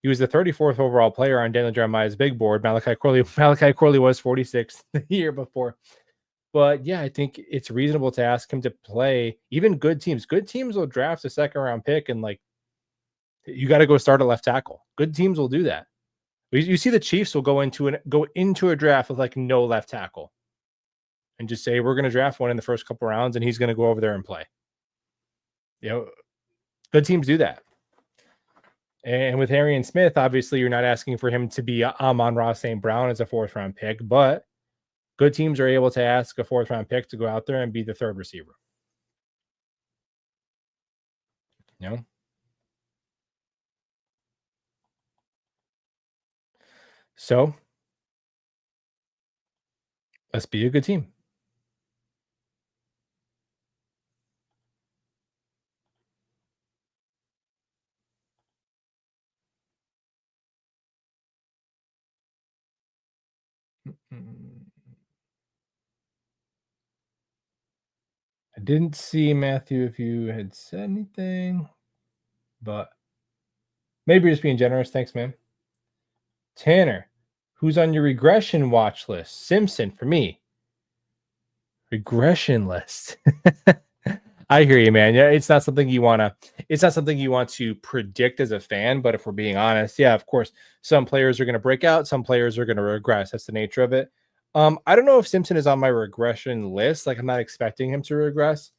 He was the 34th overall player on Daniel Jeremiah's big board. Malachi Corley was 46th the year before. But yeah, I think it's reasonable to ask him to play even good teams. Good teams will draft a second round pick and like you got to go start at left tackle. Good teams will do that. You see the Chiefs will go into a draft with like no left tackle and just say we're going to draft one in the first couple rounds and he's going to go over there and play. Good teams do that. And with Arian Smith, obviously you're not asking for him to be Amon-Ra St. Brown as a 4th round pick, but good teams are able to ask a 4th round pick to go out there and be the 3rd receiver. So let's be a good team. I didn't see, Matthew, if you had said anything, but maybe you're just being generous. Thanks, man. Tanner, who's on your regression watch list? Simpson for me. Regression list. I hear you, man. Yeah, it's not something you want to predict as a fan, but if we're being honest, yeah, of course, some players are going to break out, some players are going to regress. That's the nature of it. I don't know if Simpson is on my regression list. Like, I'm not expecting him to regress,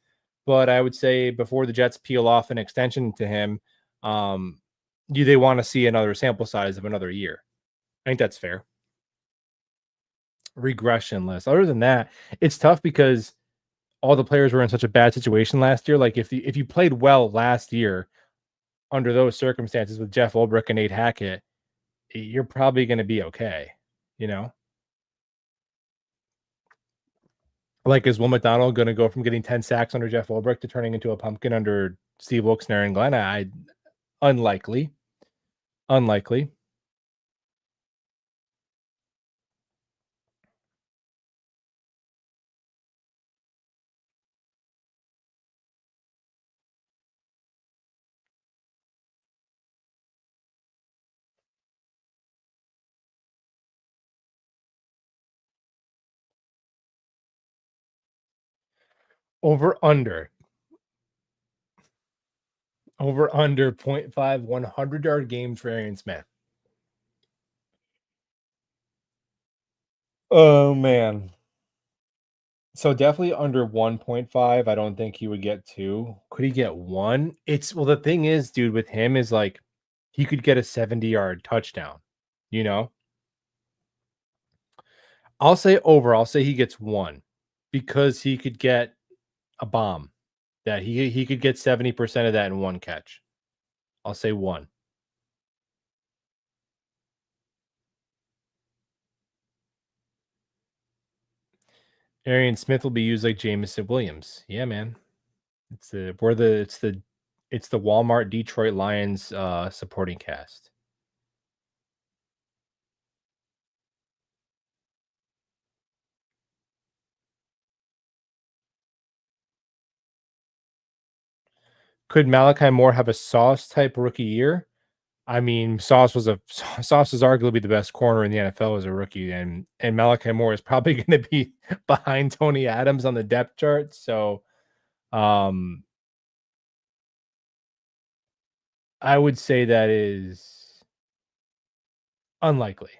but I would say before the Jets peel off an extension to him, do they want to see another sample size of another year? I think that's fair. Regression list. Other than that, it's tough because all the players were in such a bad situation last year. Like if you played well last year under those circumstances with Jeff Ulbrich and Nate Hackett, you're probably going to be okay. Like, is Will McDonald going to go from getting 10 sacks under Jeff Ulbrich to turning into a pumpkin under Steve Wilkes and Aaron Glenn? Unlikely. Over under. Over under 0.5 100-yard games for Arian Smith. Oh man. So definitely under 1.5. I don't think he would get 2. Could he get 1? It's well, the thing is, dude, with him is like he could get a 70-yard touchdown, you know? I'll say over. I'll say he gets 1 because he could get a bomb. That he could get 70% of that in one catch. I'll say 1. Arian Smith will be used like Jameson Williams. Yeah, man. It's the Walmart Detroit Lions supporting cast. Could Malachi Moore have a Sauce type rookie year? I mean, Sauce is arguably the best corner in the NFL as a rookie, and Malachi Moore is probably going to be behind Tony Adams on the depth chart. So, um, I would say that is unlikely.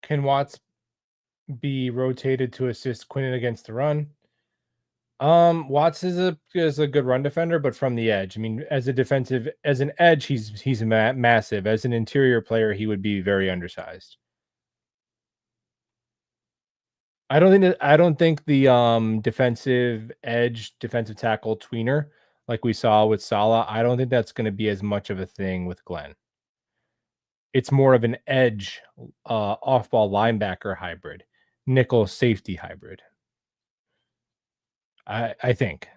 Can Watts be rotated to assist Quinnen against the run? Watts is a good run defender, but from the edge. I mean, as an edge, he's massive. As an interior player, he would be very undersized. I don't think the defensive tackle tweener like we saw with Salah, I don't think that's going to be as much of a thing with Glenn. It's more of an edge off-ball linebacker hybrid, nickel safety hybrid. I think.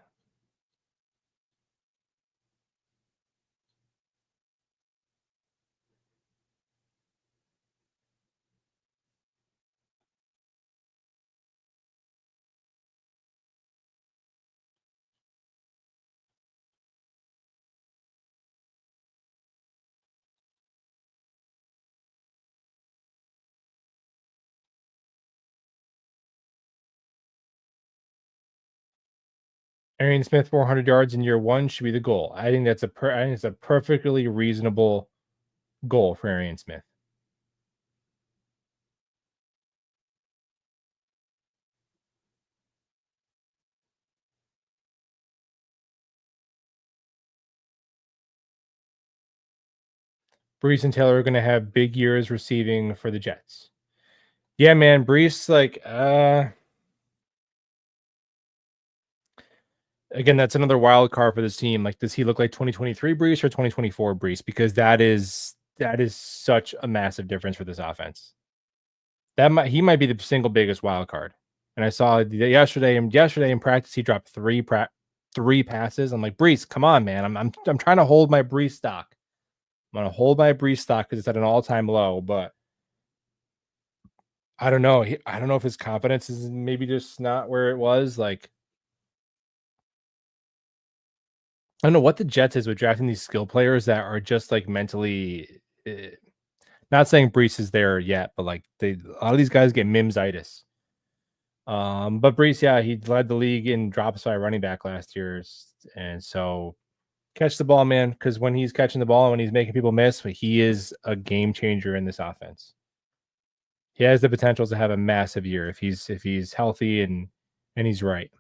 Arian Smith 400 yards in year 1 should be the goal. I think I think it's a perfectly reasonable goal for Arian Smith. Brees and Taylor are going to have big years receiving for the Jets. Yeah, man, Brees again, that's another wild card for this team. Like, does he look like 2023 Brees or 2024 Brees? Because that is such a massive difference for this offense. He might be the single biggest wild card. And I saw yesterday in practice he dropped three passes. I'm like, Brees, come on, man. I'm trying to hold my Brees stock. I'm gonna hold my Brees stock because it's at an all-time low, but I don't know. I don't know if his confidence is maybe just not where it was. Like, I don't know what the Jets is with drafting these skill players that are just like mentally. Not saying Brees is there yet, but like a lot of these guys get Mimsitis. But Brees, yeah, he led the league in drops by running back last year, and so catch the ball, man. Because when he's catching the ball and when he's making people miss, he is a game changer in this offense. He has the potential to have a massive year if he's healthy and he's right.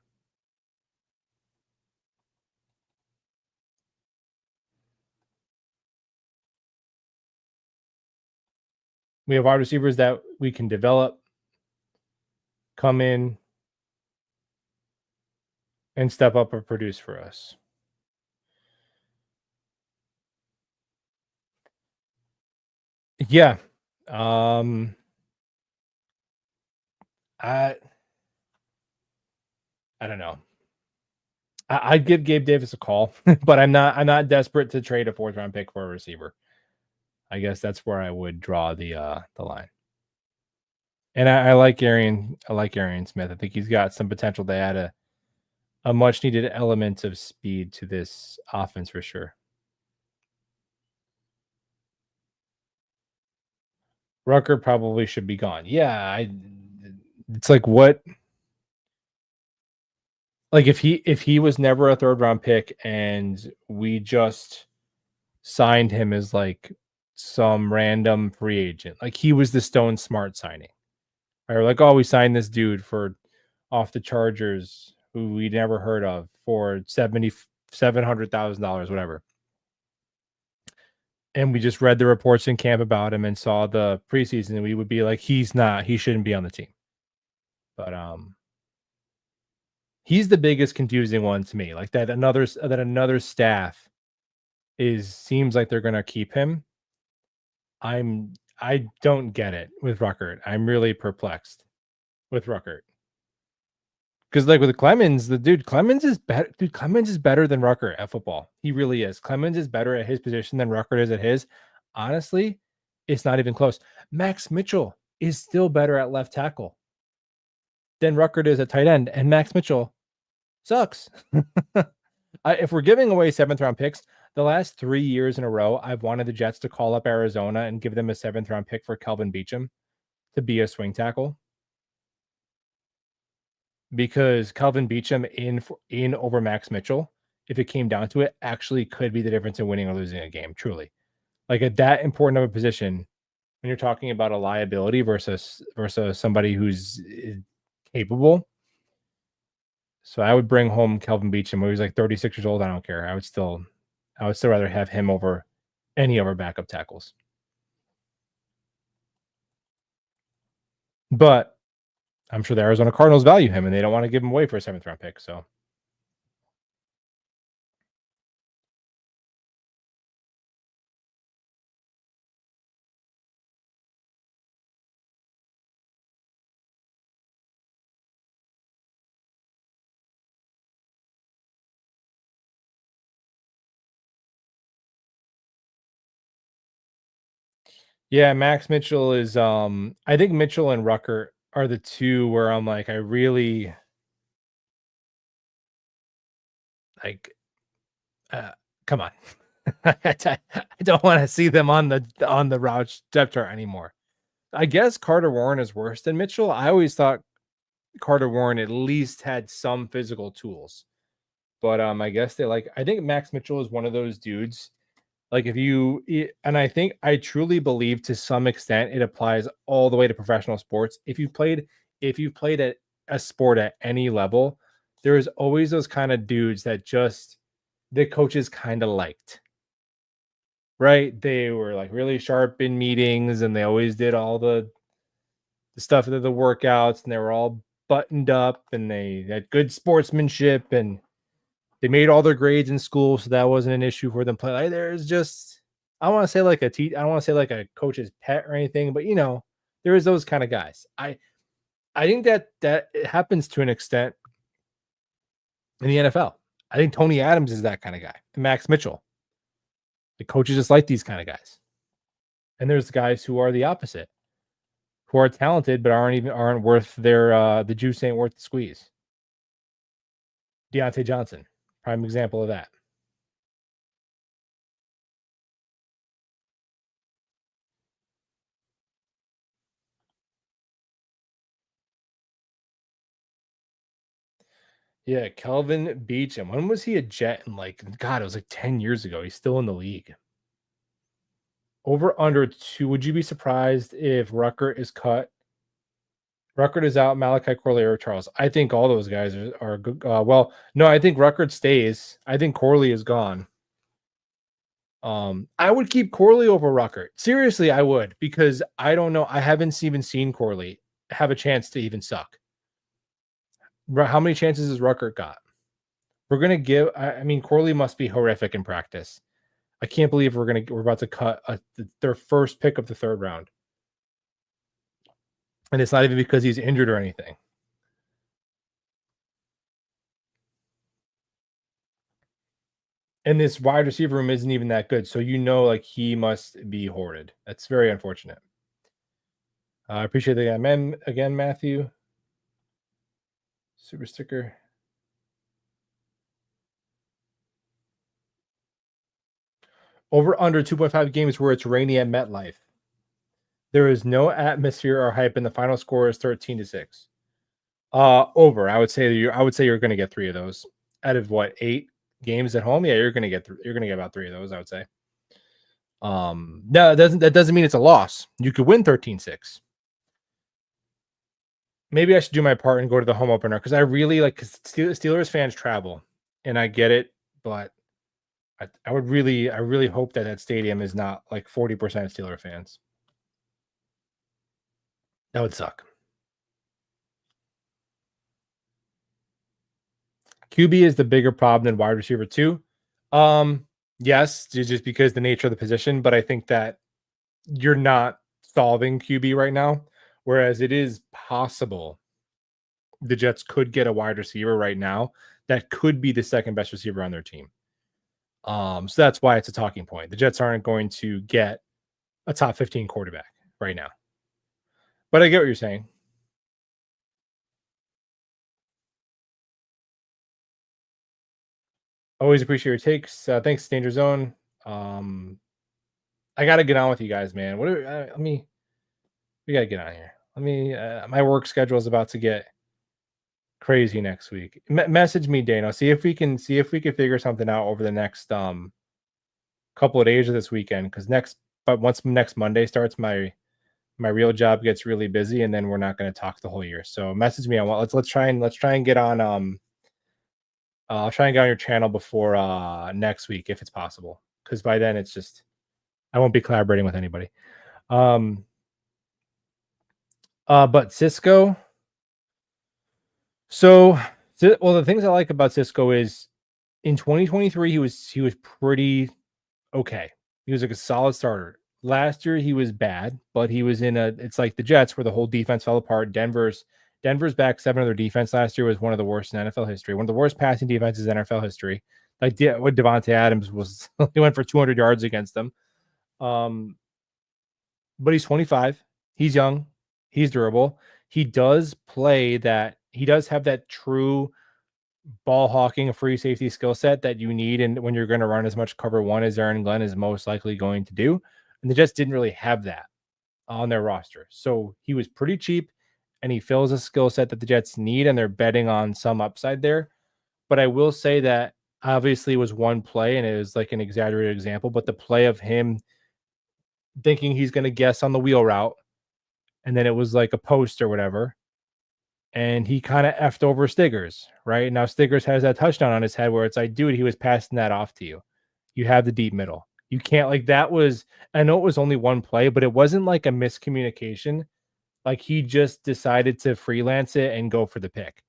We have wide receivers that we can develop, come in, and step up or produce for us. Yeah. I I don't know. I'd give Gabe Davis a call, but I'm not desperate to trade a 4th-round pick for a receiver. I guess that's where I would draw the line. And I like Arian Smith. I think he's got some potential to add a much needed element of speed to this offense for sure. Rucker probably should be gone. Yeah, it's like what, like if he was never a 3rd-round pick and we just signed him as like some random free agent, like he was the Stone Smart signing. Or like, oh, we signed this dude for off the Chargers who we never heard of for $700,000, whatever. And we just read the reports in camp about him and saw the preseason, and we would be like, he shouldn't be on the team. But he's the biggest confusing one to me. Like that another staff seems like they're gonna keep him. I don't get it with Ruckert. I'm really perplexed with Ruckert. Because like with Clemens, Clemens is better. Dude, Clemens is better than Rucker at football. He really is. Clemens is better at his position than Rucker is at his. Honestly, it's not even close. Max Mitchell is still better at left tackle than Rucker is at tight end, and Max Mitchell sucks. If we're giving away 7th-round picks, the last 3 years in a row, I've wanted the Jets to call up Arizona and give them a 7th-round pick for Kelvin Beachum to be a swing tackle. Because Kelvin Beachum in over Max Mitchell, if it came down to it, actually could be the difference in winning or losing a game, truly. Like at that important of a position, when you're talking about a liability versus somebody who's capable. So I would bring home Kelvin Beachum when he's like 36 years old. I don't care. I would still rather have him over any of our backup tackles. But I'm sure the Arizona Cardinals value him and they don't want to give him away for a 7th-round pick. So yeah, Max Mitchell is I think Mitchell and Rucker are the two where I'm like, I really like come on. I don't want to see them on the route depth chart anymore. I guess Carter Warren is worse than Mitchell. I always thought Carter Warren at least had some physical tools. But I guess I think Max Mitchell is one of those dudes. Like and I think I truly believe to some extent it applies all the way to professional sports. If you've played at a sport at any level, there's always those kind of dudes that just the coaches kind of liked. Right? They were like really sharp in meetings and they always did all the stuff of the workouts and they were all buttoned up and they had good sportsmanship and they made all their grades in school, so that wasn't an issue for them. Play like there's just I don't want to say like I don't want to say like a coach's pet or anything, but there is those kind of guys. I think that it happens to an extent in the NFL. I think Tony Adams is that kind of guy. And Max Mitchell. The coaches just like these kind of guys. And there's guys who are the opposite, who are talented but aren't worth their the juice ain't worth the squeeze. Deontay Johnson, prime example of that. Yeah, Kelvin Beachum. When was he a Jet? And God, it was like 10 years ago. He's still in the league. Over under 2. Would you be surprised if Rucker is cut? Rucker is out. Malachi Corley or Charles. I think all those guys are good. Well, no, I think Rucker stays. I think Corley is gone. I would keep Corley over Ruckert. Seriously, I would, because I don't know. I haven't even seen Corley have a chance to even suck. How many chances has Ruckert got? We're gonna give. I mean, Corley must be horrific in practice. I can't believe we're about to cut their first pick of the third round, and it's not even because he's injured or anything. And this wide receiver room isn't even that good, so like he must be hoarded. That's very unfortunate. I appreciate the again, Matthew. Super sticker. Over under 2.5 games where it's rainy at MetLife. There is no atmosphere or hype, and the final score is 13-6. Over. I would say you're going to get 3 of those out of what, 8 games at home. Yeah, you're going to get about 3 of those. I would say. No, that doesn't mean it's a loss. You could win 13-6. Maybe I should do my part and go to the home opener, because I really like, because Steelers fans travel, and I get it, but I really hope that stadium is not like 40% Steeler fans. That would suck. QB is the bigger problem than wide receiver too. Yes, just because the nature of the position, but I think that you're not solving QB right now, whereas it is possible the Jets could get a wide receiver right now that could be the second best receiver on their team. So that's why it's a talking point. The Jets aren't going to get a top 15 quarterback right now. But I get what you're saying. Always appreciate your takes. Thanks, Danger Zone. I got to get on with you guys, man. We got to get on here. My work schedule is about to get crazy next week. Message me, Dano. See if we can figure something out over the next couple of days of this weekend. Because once next Monday starts, my real job gets really busy, and then we're not going to talk the whole year. So message me on let's try and get on. I'll try and get on your channel before next week if it's possible, because by then it's just I won't be collaborating with anybody. But Cisco. So, well, the things I like about Cisco is in 2023 he was pretty okay. He was like a solid starter. Last year he was bad, but he was it's like the Jets where the whole defense fell apart. Denver's back 7 of their defense last year was one of the worst in NFL history. One of the worst passing defenses in NFL history. Like what Devontae Adams was, he went for 200 yards against them. But he's 25. He's young. He's durable. He does have that true ball hawking free safety skill set that you need, and when you're going to run as much cover 1 as Aaron Glenn is most likely going to do. And the Jets didn't really have that on their roster. So he was pretty cheap, and he fills a skill set that the Jets need, and they're betting on some upside there. But I will say that obviously it was one play, and it was like an exaggerated example, but the play of him thinking he's going to guess on the wheel route, and then it was like a post or whatever, and he kind of effed over Stiggers, right? Now Stiggers has that touchdown on his head where it's like, dude, he was passing that off to you. You have the deep middle. You can't, like, that was, I know it was only one play, but it wasn't like a miscommunication. Like, he just decided to freelance it and go for the pick.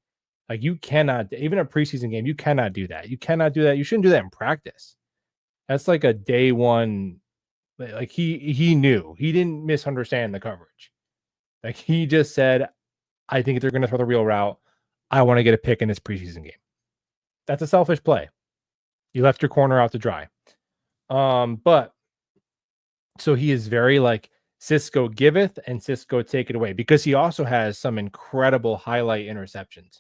Like, you cannot, even a preseason game, you cannot do that. You cannot do that. You shouldn't do that in practice. That's like a day one. Like, he knew. He didn't misunderstand the coverage. Like, he just said, I think they're going to throw the real route. I want to get a pick in this preseason game. That's a selfish play. You left your corner out to dry. But so he is very like Cisco giveth and Cisco take it away, because he also has some incredible highlight interceptions.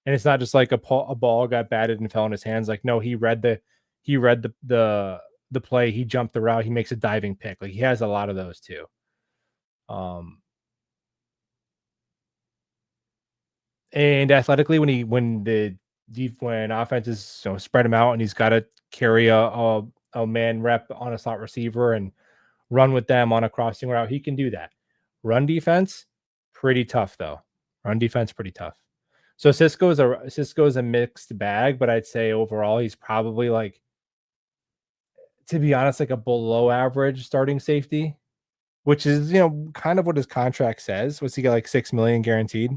And it's not just like a ball got batted and fell in his hands. Like, no, he read the play, he jumped the route, he makes a diving pick. Like, he has a lot of those too. And athletically, when offenses spread him out and he's got to carry a man rep on a slot receiver and run with them on a crossing route, he can do that. Run defense, pretty tough though. Pretty tough. So Cisco is a mixed bag, but I'd say overall he's probably like to be honest, like a below average starting safety, which is, kind of what his contract says. What's he got, like 6 million guaranteed?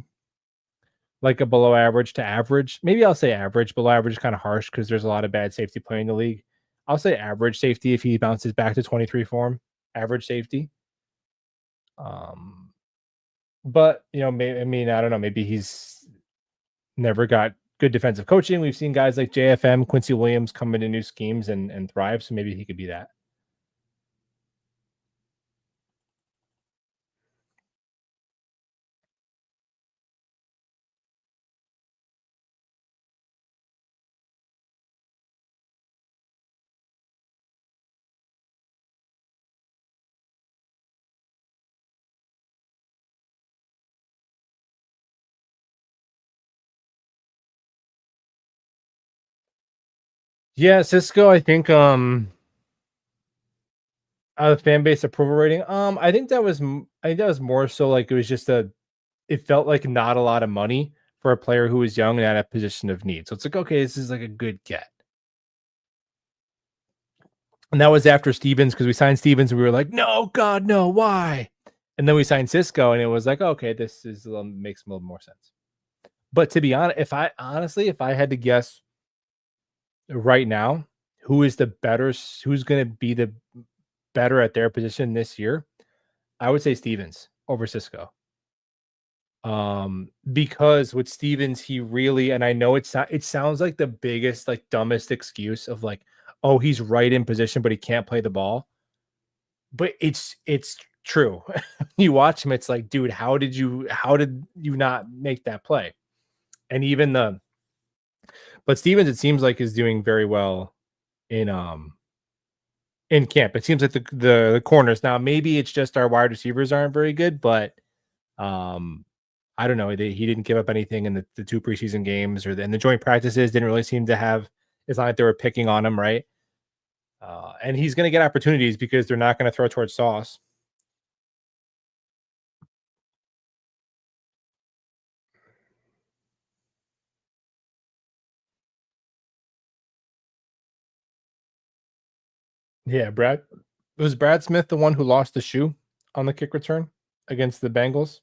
Like a below average to average. Maybe I'll say average. Below average is kind of harsh because there's a lot of bad safety play in the league. I'll say average safety if he bounces back to 23 form. Average safety. Um, but I mean, I don't know. Maybe he's never got good defensive coaching. We've seen guys like JFM, Quincy Williams come into new schemes and thrive. So maybe he could be that. Yeah, Cisco, I think the fan base approval rating. I think that was more so like it was just it felt like not a lot of money for a player who was young and at a position of need. So it's like, okay, this is like a good get. And that was after Stevens because we signed Stevens and we were like, no, God, no, why? And then we signed Cisco and it was like, okay, this is makes a little more sense. But to be honest, if I had to guess right now, who's going to be the better at their position this year, I would say Stevens over Cisco. Because with Stevens, he really, and I know it sounds like the biggest, like dumbest excuse of like, oh, he's right in position, but he can't play the ball. But it's true. You watch him, it's like, dude, how did you not make that play? And but Stevens, it seems like is doing very well in camp. It seems like the corners now. Maybe it's just our wide receivers aren't very good, but I don't know. He didn't give up anything in the 2 preseason games and the joint practices didn't really seem to have. It's not like they were picking on him, right? And he's going to get opportunities because they're not going to throw towards Sauce. Yeah, was Brad Smith the one who lost the shoe on the kick return against the Bengals?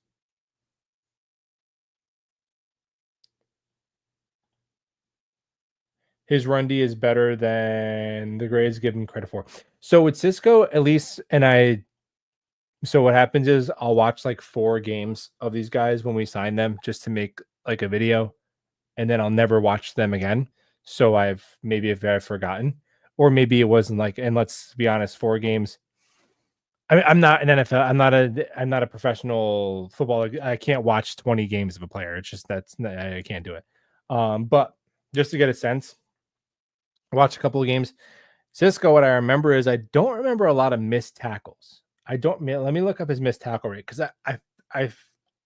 His run D is better than the grades give him credit for. So with Cisco, at least, so what happens is I'll watch like 4 games of these guys when we sign them just to make like a video, and then I'll never watch them again. So I've forgotten, or maybe it wasn't like. And let's be honest, 4 games. I mean, I'm not an NFL. I'm not a professional footballer. I can't watch 20 games of a player. It's just I can't do it. But just to get a sense, watch a couple of games. Cisco, what I remember is I don't remember a lot of missed tackles. Let me look up his missed tackle rate because I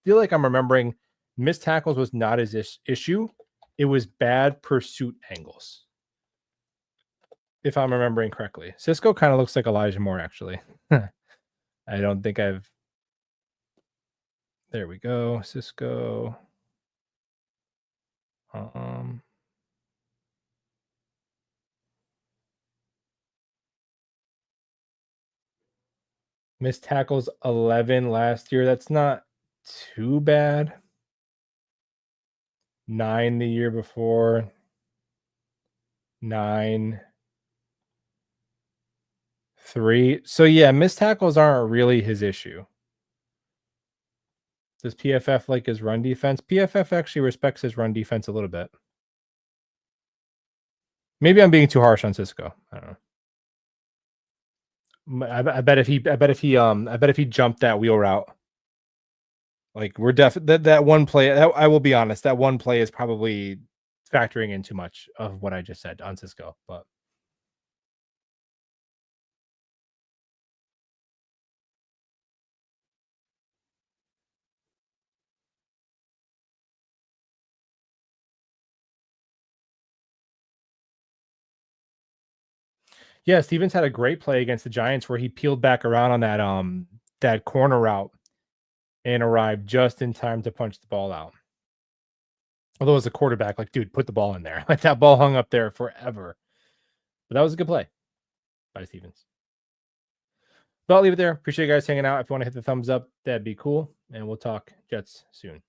feel like I'm remembering missed tackles was not his issue. It was bad pursuit angles, if I'm remembering correctly. Cisco kind of looks like Elijah Moore, actually. I don't think I've. There we go, Cisco. Missed tackles 11 last year. That's not too bad. 9 the year before. 9. 3. So yeah, missed tackles aren't really his issue. Does PFF like his run defense? PFF actually respects his run defense a little bit. Maybe I'm being too harsh on Cisco. I don't know. I bet if he jumped that wheel route, like we're that one play. I will be honest, that one play is probably factoring in too much of what I just said on Cisco, but. Yeah, Stevens had a great play against the Giants where he peeled back around on that corner route and arrived just in time to punch the ball out. Although as a quarterback, like, dude, put the ball in there. Like that ball hung up there forever. But that was a good play. by Stevens. But I'll leave it there. Appreciate you guys hanging out. If you want to hit the thumbs up, that'd be cool. And we'll talk Jets soon.